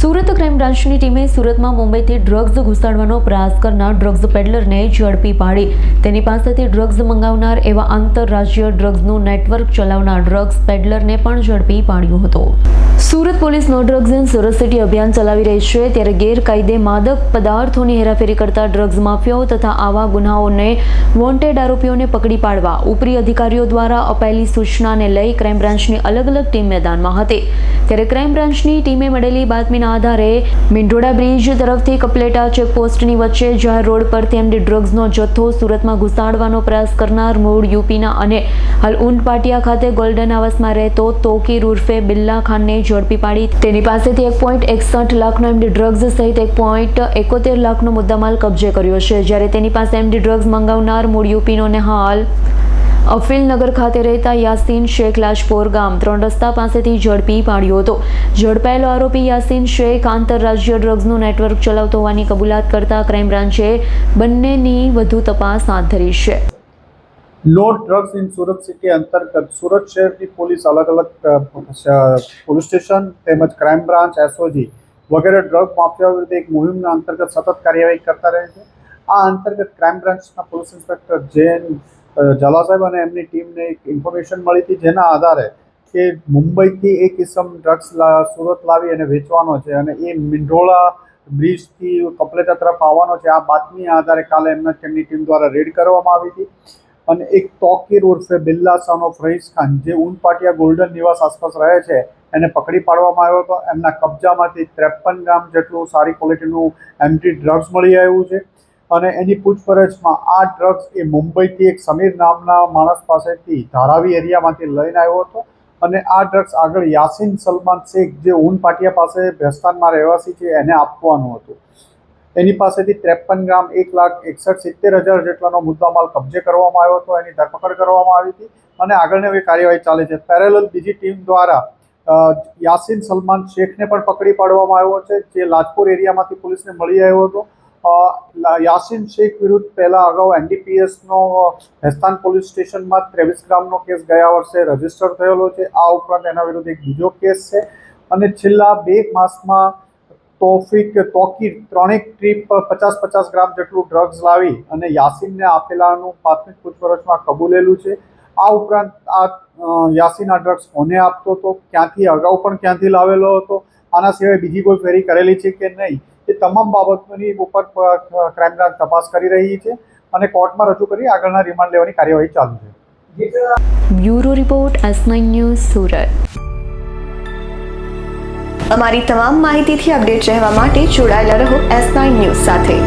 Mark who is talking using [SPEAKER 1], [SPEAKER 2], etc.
[SPEAKER 1] Surat crime બ્રાન્ચની ટીમે સુરતમાં મુંબઈથી ડ્રગ્સ ઘુસાડવાનો પ્રયાસ કરનાર ડ્રગ્સ પેડલરને ઝડપી પાડી તેની પાસેથી ડ્રગ્સ મંગાવનાર એવા આંતરરાજ્ય ડ્રગ્સનું નેટવર્ક ચલાવનાર ડ્રગ્સ પેડલરને પણ ઝડપી પાડ્યો હતો। Surat police no drugs in Surat city અભિયાન ચલાવી રહી છે, ત્યારે ગેરકાયદે માદક પદાર્થોની હેરાફેરી કરતા ડ્રગ્સ માફિયાઓ તથા આવા ગુનાઓને વોન્ટેડ આરોપીઓને પકડી પાડવા ઉપરી અધિકારીઓ દ્વારા અપાયેલી સૂચનાને લઈ ક્રાઇમ બ્રાન્ચની અલગ અલગ ટીમ મેદાનમાં હતી। ત્યારે ક્રાઇમ બ્રાન્ચની ટીમે મળેલી બાતમીના આધારે મીંઢોળા બ્રિજ તરફથી કપલેટા ચેકપોસ્ટની વચ્ચે જાહેર રોડ પરથી એમડી ડ્રગ્સનો જથ્થો સુરતમાં ઘુસાડવાનો પ્રયાસ કરનાર મૂળ યુપીના અને હાલ ઊંટ પાટિયા ખાતે ગોલ્ડન આવાસમાં રહેતો તોકીર ઉર્ફે બિલ્લા ખાનને ઝડપી પાડી તેની પાસેથી 1.61 લાખનો એમડી ડ્રગ્સ સહિત 1.71 લાખનો મુદ્દામાલ કબજે કર્યો છે। જ્યારે તેની પાસે એમડી ડ્રગ્સ મંગાવનાર મૂળ યુપીનો ને હાલ અફીલનગર ખાતે રહેતા યાસીન શેખ લાજપોર ગામ 3 રસ્તા પાસેથી ઝડપી પાડ્યો હતો। ઝડપાયેલો આરોપી યાસીન શેખ આંતરરાજ્ય ડ્રગ્સનું નેટવર્ક ચલાવતો હોવાની કબૂલાત કરતા ક્રાઇમ બ્રાન્ચે બંનેની વધુ તપાસ હાથ ધરી છે।
[SPEAKER 2] No drugs in Surat city અંતર્ગત સુરત શહેરની પોલીસ અલગ અલગ પોલીસ સ્ટેશન તેમજ ક્રાઇમ બ્રાન્ચ એસઓજી વગેરે ડ્રગ માફિયા વિરુદ્ધ એક મુહિમના અંતર્ગત સતત કાર્યવાહી કરતા રહે છે। આ અંતર્ગત ક્રાઇમ બ્રાન્ચના પોલીસ ઇન્સ્પેક્ટર જૈન ઝાલા સાહેબ અને એમની ટીમને એક ઇન્ફોર્મેશન મળી હતી, જેના આધારે કે મુંબઈથી એક કિસમ ડ્રગ્સ સુરત લાવી અને વેચવાનો છે અને એ મીંઢોળા બ્રિજથી કપલેટા તરફ આવવાનો છે। આ બાતમીના આધારે કાલે તેમની ટીમ દ્વારા રેડ કરવામાં આવી હતી અને એક તોકીર ઉર્ફે બિલ્લા સન ઓફ રઈસ ખાન જે ઊંટ પાટિયા ગોલ્ડન નિવાસ આસપાસ રહે છે એને પકડી પાડવામાં આવ્યો હતો। એમના કબજામાંથી 53 ગ્રામ જેટલું સારી ક્વોલિટીનું એમડી ડ્રગ્સ મળી આવ્યું છે અને એની પૂછપરછમાં આ ડ્રગ્સ એ મુંબઈથી એક સમીર નામના માણસ પાસેથી ધારાવી એરિયામાંથી લઈને આવ્યો હતો અને આ ડ્રગ્સ આગળ યાસીન સલમાન શેખ જે ઊન પાટિયા પાસે ભેસ્તાનમાં રહેવાસી છે એને આપવાનું હતું। એની પાસેથી 53 ગ્રામ 1,61,70,000 જેટલાનો મુદ્દામાલ કબજે કરવામાં આવ્યો હતો, એની ધરપકડ કરવામાં આવી હતી અને આગળની હવે કાર્યવાહી ચાલે છે। પેરેલલ બીજી ટીમ દ્વારા યાસીન સલમાન શેખને પણ પકડી પાડવામાં આવ્યો છે, જે લાજપોર એરિયામાંથી પોલીસને મળી આવ્યો હતો। યાસીન શેખ વિરુદ્ધ પહેલાં અગાઉ એનડીપીએસનો હેસ્તાન પોલીસ સ્ટેશનમાં 23 ગ્રામનો કેસ ગયા વર્ષે રજીસ્ટર થયેલો છે। આ ઉપરાંત એના વિરુદ્ધ એક બીજો કેસ છે અને છેલ્લા 2 માસમાં તોકીર 3 ટ્રીપ 50 ગ્રામ જેટલું ડ્રગ્સ લાવી અને યાસીનને આપેલાનું પ્રાથમિક પૂછપરછમાં કબૂલેલું છે। આ ઉપરાંત આ યાસીન આ ડ્રગ્સ કોને આપતો હતો, ક્યાંથી અગાઉ પણ ક્યાંથી લાવેલો હતો, આના સિવાય બીજી કોઈ ફેરી કરેલી છે કે નહીં, એ તમામ બાબતોની ઉપર ક્રાઇમ બ્રાન્ચ તપાસ કરી રહી છે અને કોર્ટમાં રજૂ કરી આગળના રિમાન્ડ લેવાની કાર્યવાહી ચાલુ છે।
[SPEAKER 1] Bureau report S9 news Surat.
[SPEAKER 3] અમારી તમામ માહિતીથી અપડેટ રહેવા માટે જોડાયેલા રહો S9 ન્યૂઝ સાથે।